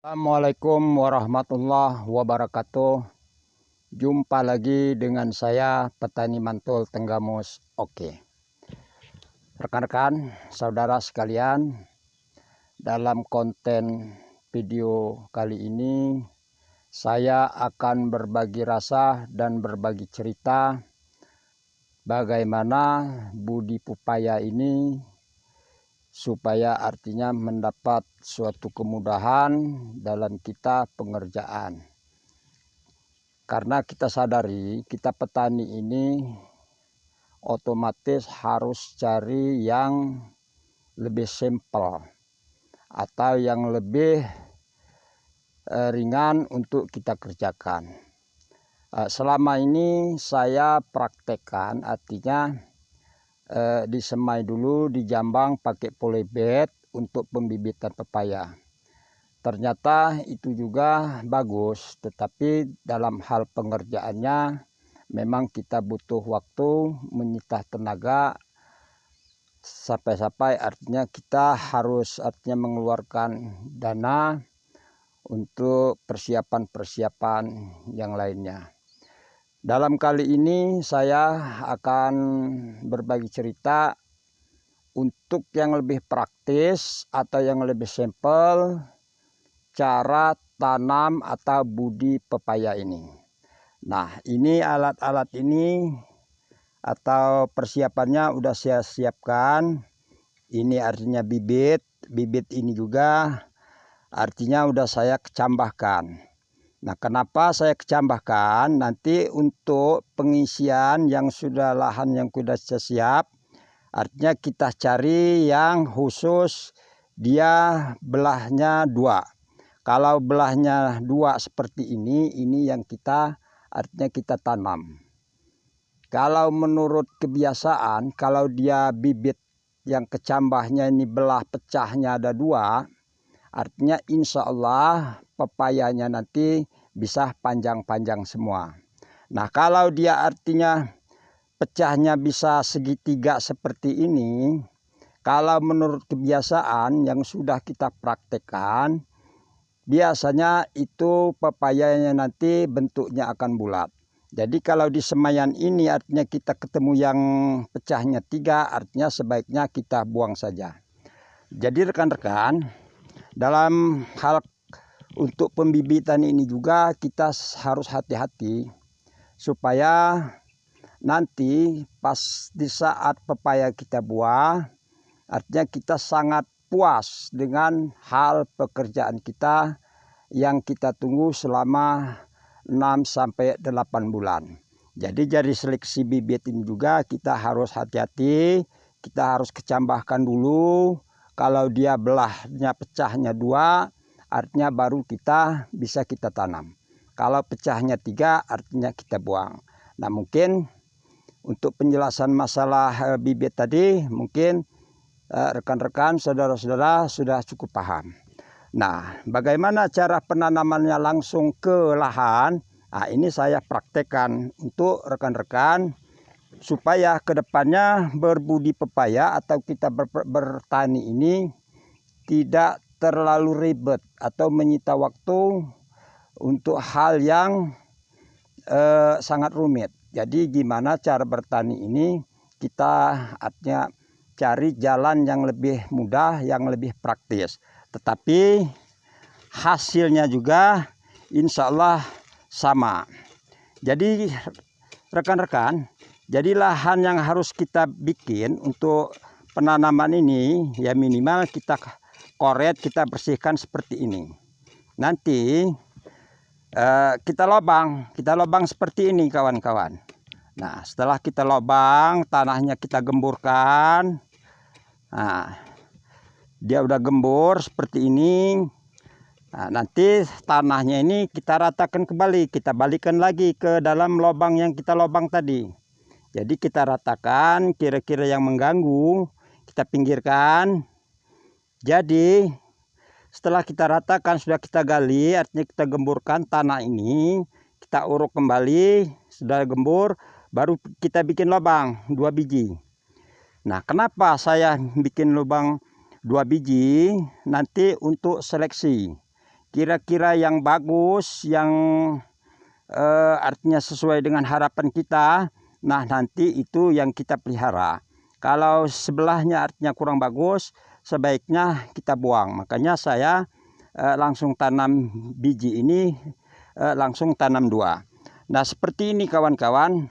Assalamualaikum warahmatullahi wabarakatuh. Jumpa lagi dengan saya Petani Mantul Tenggamus. Oke, rekan-rekan, saudara sekalian, dalam konten video kali ini saya akan berbagi rasa dan berbagi cerita bagaimana budi pepaya ini supaya artinya mendapat suatu kemudahan dalam kita pengerjaan. Karena kita sadari kita petani ini otomatis harus cari yang lebih simpel atau yang lebih ringan untuk kita kerjakan. Selama ini saya praktekkan, artinya disemai dulu di jambang pakai polybed untuk pembibitan pepaya. Ternyata itu juga bagus, tetapi dalam hal pengerjaannya memang kita butuh waktu, menyita tenaga, sampai-sampai artinya kita harus artinya mengeluarkan dana untuk persiapan-persiapan yang lainnya. Dalam kali ini saya akan berbagi cerita untuk yang lebih praktis atau yang lebih simpel cara tanam atau budi pepaya ini. Nah, ini alat-alat ini atau persiapannya udah saya siapkan. Ini artinya bibit. Bibit ini juga artinya udah saya kecambahkan. Nah, kenapa saya kecambahkan? Nanti untuk pengisian yang sudah lahan yang sudah siap, artinya kita cari yang khusus dia belahnya 2. Kalau belahnya 2 seperti ini yang kita artinya kita tanam. Kalau menurut kebiasaan, kalau dia bibit yang kecambahnya ini belah pecahnya ada 2, artinya insya Allah pepayanya nanti bisa panjang-panjang semua. Nah, kalau dia artinya pecahnya bisa segitiga seperti ini, kalau menurut kebiasaan yang sudah kita praktekkan, biasanya itu pepayanya nanti bentuknya akan bulat. Jadi kalau di semaian ini artinya kita ketemu yang pecahnya 3, artinya sebaiknya kita buang saja. Jadi rekan-rekan, dalam hal untuk pembibitan ini juga kita harus hati-hati supaya nanti pas di saat pepaya kita buah, artinya kita sangat puas dengan hal pekerjaan kita yang kita tunggu selama 6-8 bulan. Jadi dari seleksi bibit ini juga kita harus hati-hati, kita harus kecambahkan dulu. Kalau dia belahnya pecahnya 2, artinya baru kita bisa kita tanam. Kalau pecahnya 3, artinya kita buang. Nah, mungkin untuk penjelasan masalah bibit tadi, mungkin rekan-rekan, saudara-saudara sudah cukup paham. Nah, bagaimana cara penanamannya langsung ke lahan? Nah, ini saya praktekkan untuk rekan-rekan supaya kedepannya berbudi pepaya atau kita bertani ini tidak terlalu ribet atau menyita waktu untuk hal yang sangat rumit. Jadi gimana cara bertani ini kita artinya cari jalan yang lebih mudah, yang lebih praktis. Tetapi hasilnya juga insya Allah sama. Jadi rekan-rekan, jadi lahan yang harus kita bikin untuk penanaman ini ya minimal kita koret, kita bersihkan seperti ini. Nanti kita lobang seperti ini kawan-kawan. Nah, setelah kita lobang, tanahnya kita gemburkan. Nah, dia udah gembur seperti ini. Nah, nanti tanahnya ini kita ratakan kembali, kita balikan lagi ke dalam lubang yang kita lobang tadi. Jadi kita ratakan, kira-kira yang mengganggu kita pinggirkan. Jadi setelah kita ratakan, sudah kita gali, artinya kita gemburkan tanah ini, kita uruk kembali, sudah gembur, baru kita bikin lubang 2 biji. Nah, kenapa saya bikin lubang 2 biji? Nanti untuk seleksi. kira-kira yang bagus, yang artinya sesuai dengan harapan kita, nah nanti itu yang kita pelihara. Kalau sebelahnya artinya kurang bagus, sebaiknya kita buang. Makanya saya langsung tanam biji ini, langsung tanam 2. Nah seperti ini kawan-kawan.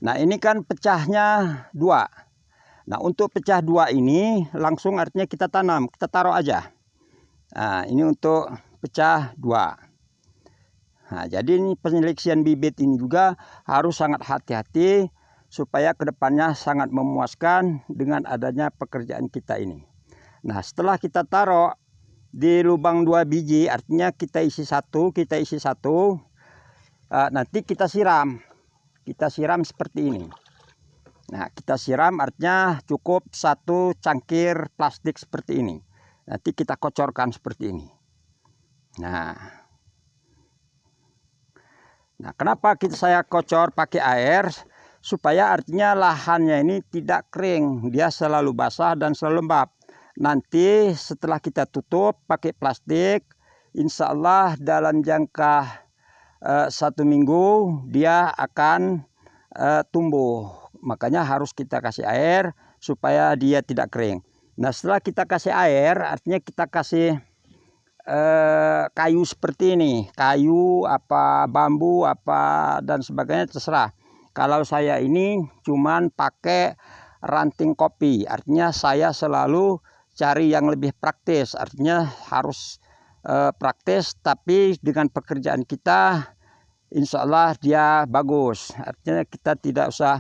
Nah ini kan pecahnya 2. Nah untuk pecah 2 ini langsung artinya kita tanam, kita taruh aja. Nah ini untuk pecah 2. Nah jadi ini penyeleksian bibit ini juga harus sangat hati-hati supaya kedepannya sangat memuaskan dengan adanya pekerjaan kita ini. Nah setelah kita taruh di lubang 2 biji, artinya kita isi satu, nanti kita siram. Kita siram seperti ini. Nah kita siram artinya cukup 1 cangkir plastik seperti ini. Nanti kita kocorkan seperti ini. Nah kenapa saya kocor pakai air? Supaya artinya lahannya ini tidak kering, dia selalu basah dan selalu lembab. Nanti setelah kita tutup pakai plastik, insya Allah dalam jangka 1 minggu dia akan tumbuh. Makanya harus kita kasih air supaya dia tidak kering. Nah setelah kita kasih air, artinya kita kasih kayu seperti ini, kayu apa bambu apa dan sebagainya terserah. Kalau saya ini cuman pakai ranting kopi, artinya saya selalu cari yang lebih praktis, artinya harus praktis tapi dengan pekerjaan kita insya Allah dia bagus. Artinya kita tidak usah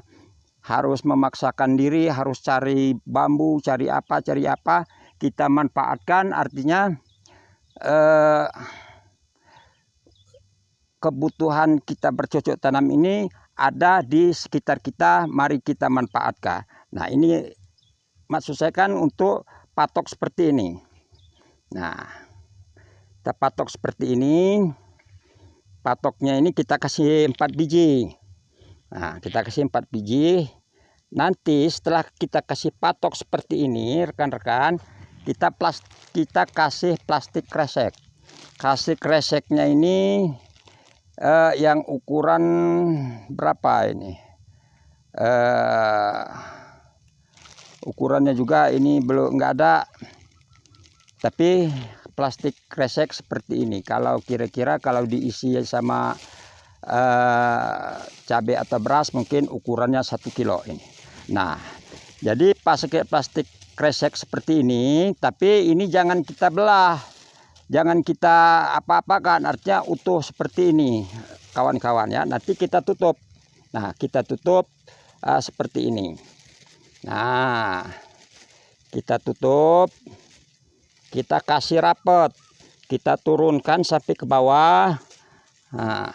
harus memaksakan diri, harus cari bambu, cari apa, kita manfaatkan artinya kebutuhan kita bercocok tanam ini ada di sekitar kita, mari kita manfaatkan. Nah ini maksud saya kan untuk patok seperti ini. Nah kita patok seperti ini, patoknya ini kita kasih 4 biji. Nah kita kasih 4 biji. Nanti setelah kita kasih patok seperti ini rekan-rekan, kita kasih plastik kresek. Kasih kreseknya ini yang ukuran berapa ini? Ukurannya juga ini belum nggak ada. Tapi plastik kresek seperti ini. Kalau kira-kira kalau diisi sama cabai atau beras mungkin ukurannya 1 kilo ini. Nah, jadi pakai plastik kresek seperti ini, tapi ini jangan kita belah, jangan kita apa-apakan, artinya utuh seperti ini, kawan-kawan ya. Nanti kita tutup. Nah, kita tutup seperti ini. Nah, kita tutup, kita kasih rapet, kita turunkan sampai ke bawah. Nah,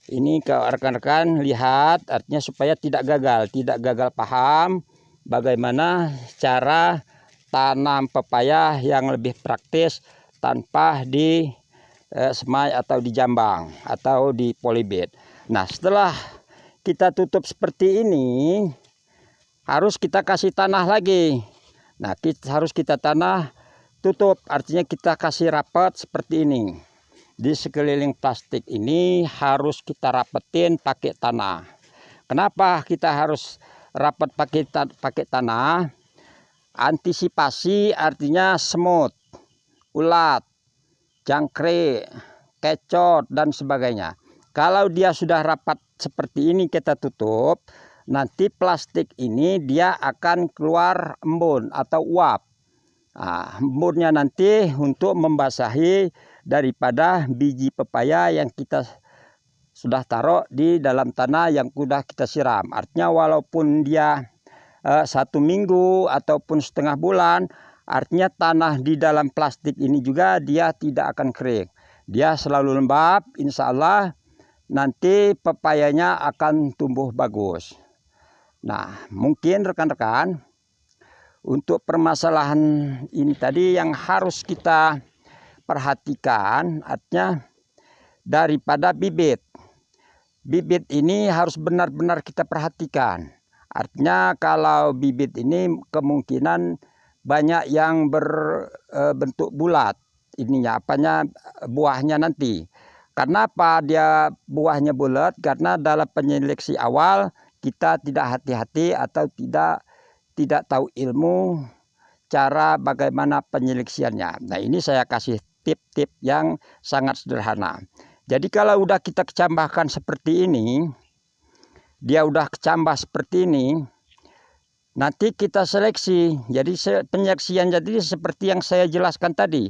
ini ke rekan-rekan lihat, artinya supaya tidak gagal paham bagaimana cara tanam pepaya yang lebih praktis tanpa di semai atau di jambang atau di polybed. Nah setelah kita tutup seperti ini harus kita kasih tanah lagi. Nah harus kita tanah tutup, artinya kita kasih rapat seperti ini. Di sekeliling plastik ini harus kita rapetin pakai tanah. Kenapa kita harus rapat pakai tanah? Antisipasi artinya semut, ulat, jangkrik, kecot dan sebagainya. Kalau dia sudah rapat seperti ini kita tutup, nanti plastik ini dia akan keluar embun atau uap. Nah, embunnya nanti untuk membasahi daripada biji pepaya yang kita sudah taruh di dalam tanah yang sudah kita siram. Artinya walaupun dia 1 minggu ataupun setengah bulan, artinya tanah di dalam plastik ini juga dia tidak akan kering. Dia selalu lembab, insya Allah nanti pepayanya akan tumbuh bagus. Nah mungkin rekan-rekan untuk permasalahan ini tadi yang harus kita perhatikan, artinya daripada bibit. Bibit ini harus benar-benar kita perhatikan. Artinya kalau bibit ini kemungkinan banyak yang berbentuk bulat ininya buahnya nanti. Karena apa dia buahnya bulat? Karena dalam penyeleksi awal kita tidak hati-hati atau tidak tahu ilmu cara bagaimana penyeleksiannya. Nah, ini saya kasih tip-tip yang sangat sederhana. Jadi kalau udah kita kecambahkan seperti ini, dia udah kecambah seperti ini, nanti kita seleksi. Jadi penyeleksian jadi seperti yang saya jelaskan tadi.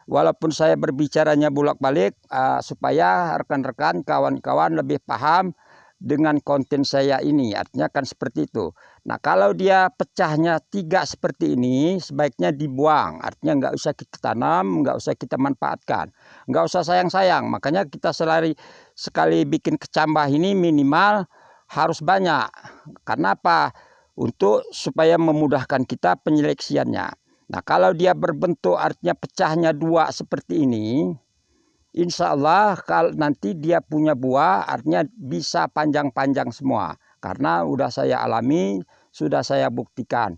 Walaupun saya berbicaranya bolak-balik supaya rekan-rekan, kawan-kawan lebih paham dengan konten saya ini. Artinya kan seperti itu. Nah, kalau dia pecahnya 3 seperti ini, sebaiknya dibuang. Artinya nggak usah kita tanam, nggak usah kita manfaatkan. Nggak usah sayang-sayang. Makanya kita sekali bikin kecambah ini minimal harus banyak. Karena apa? Supaya memudahkan kita penyeleksiannya. Nah, kalau dia berbentuk artinya pecahnya 2 seperti ini, insya Allah kalau nanti dia punya buah artinya bisa panjang-panjang semua. Karena sudah saya alami, sudah saya buktikan.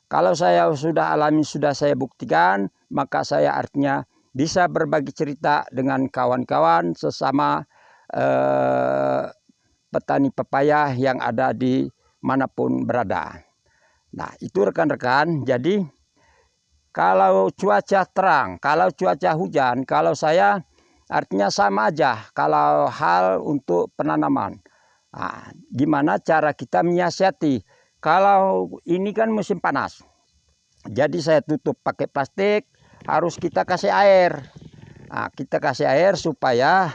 Kalau saya sudah alami, sudah saya buktikan, maka saya artinya bisa berbagi cerita dengan kawan-kawan sesama petani pepaya yang ada di manapun berada. Nah, itu rekan-rekan. Jadi kalau cuaca terang, kalau cuaca hujan, kalau saya artinya sama aja kalau hal untuk penanaman. Nah, gimana cara kita menyiasati? Kalau ini kan musim panas, jadi saya tutup pakai plastik, harus kita kasih air. Nah, kita kasih air supaya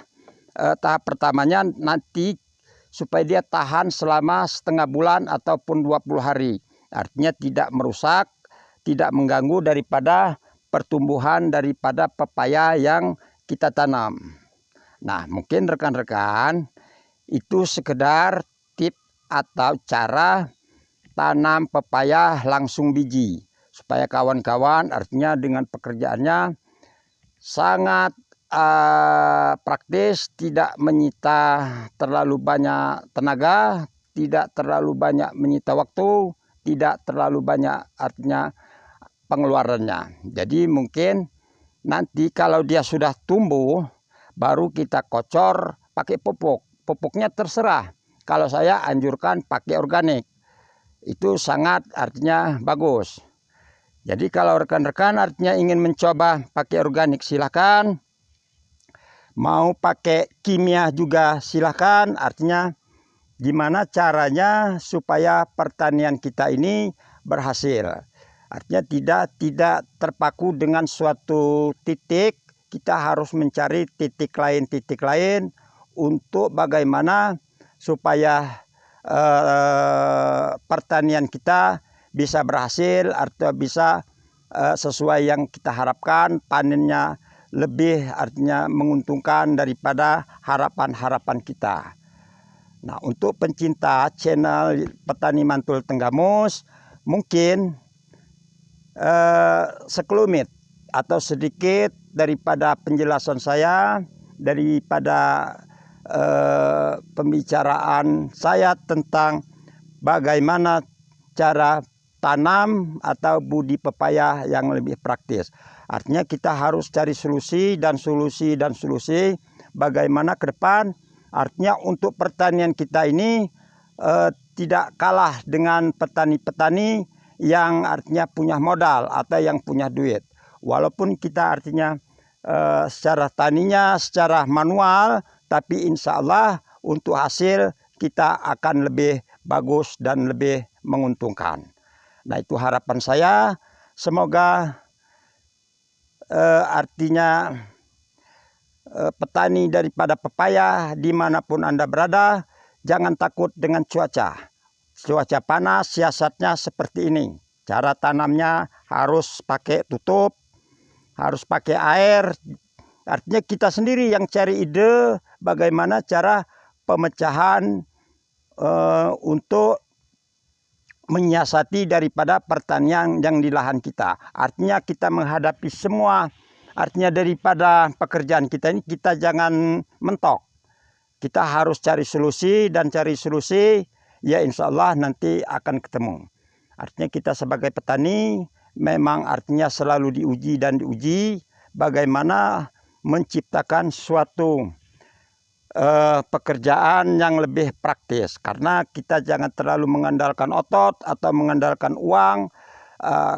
tahap pertamanya nanti supaya dia tahan selama setengah bulan ataupun 20 hari. Artinya tidak merusak, tidak mengganggu daripada pertumbuhan daripada pepaya yang kita tanam. Nah, mungkin rekan-rekan itu sekedar tip atau cara tanam pepaya langsung biji. Supaya kawan-kawan artinya dengan pekerjaannya sangat praktis, tidak menyita terlalu banyak tenaga, tidak terlalu banyak menyita waktu, tidak terlalu banyak artinya pengeluarannya. Jadi mungkin nanti kalau dia sudah tumbuh, baru kita kocor pakai pupuk. Pupuknya terserah. Kalau saya anjurkan pakai organik. Itu sangat artinya bagus. Jadi kalau rekan-rekan artinya ingin mencoba pakai organik silakan. Mau pakai kimia juga silakan. Artinya gimana caranya supaya pertanian kita ini berhasil. Artinya tidak terpaku dengan suatu titik. Kita harus mencari titik lain untuk bagaimana supaya pertanian kita bisa berhasil atau bisa sesuai yang kita harapkan, panennya lebih artinya menguntungkan daripada harapan-harapan kita. Nah, untuk pencinta channel Petani Mantul Tenggamus, mungkin sekelumit atau sedikit daripada penjelasan saya, daripada pembicaraan saya tentang bagaimana cara tanam atau budi pepaya yang lebih praktis. Artinya kita harus cari solusi bagaimana ke depan. Artinya untuk pertanian kita ini tidak kalah dengan petani-petani yang artinya punya modal atau yang punya duit. Walaupun kita artinya secara taninya secara manual, tapi insya Allah untuk hasil kita akan lebih bagus dan lebih menguntungkan. Nah, itu harapan saya. Semoga artinya petani daripada pepaya dimanapun Anda berada, jangan takut dengan cuaca. Cuaca panas siasatnya seperti ini. Cara tanamnya harus pakai tutup, harus pakai air. Artinya kita sendiri yang cari ide bagaimana cara pemecahan untuk menyiasati daripada pertanian yang di lahan kita. Artinya kita menghadapi semua, artinya daripada pekerjaan kita ini kita jangan mentok. Kita harus cari solusi dan cari solusi, ya insya Allah nanti akan ketemu. Artinya kita sebagai petani memang artinya selalu diuji dan diuji bagaimana menciptakan suatu pekerjaan yang lebih praktis, karena kita jangan terlalu mengandalkan otot atau mengandalkan uang,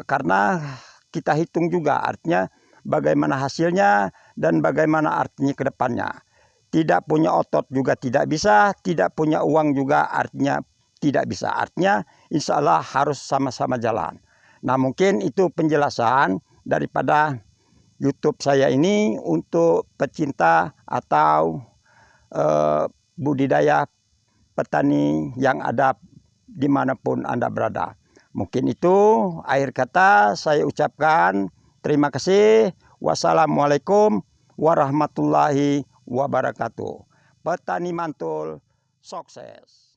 karena kita hitung juga artinya bagaimana hasilnya dan bagaimana artinya ke depannya. Tidak punya otot juga tidak bisa, tidak punya uang juga artinya tidak bisa. Artinya insya Allah harus sama-sama jalan. Nah, mungkin itu penjelasan daripada YouTube saya ini untuk pecinta atau budidaya petani yang ada dimanapun Anda berada. Mungkin itu akhir kata saya ucapkan terima kasih. Wassalamualaikum warahmatullahi wabarakatuh. Petani mantul sukses.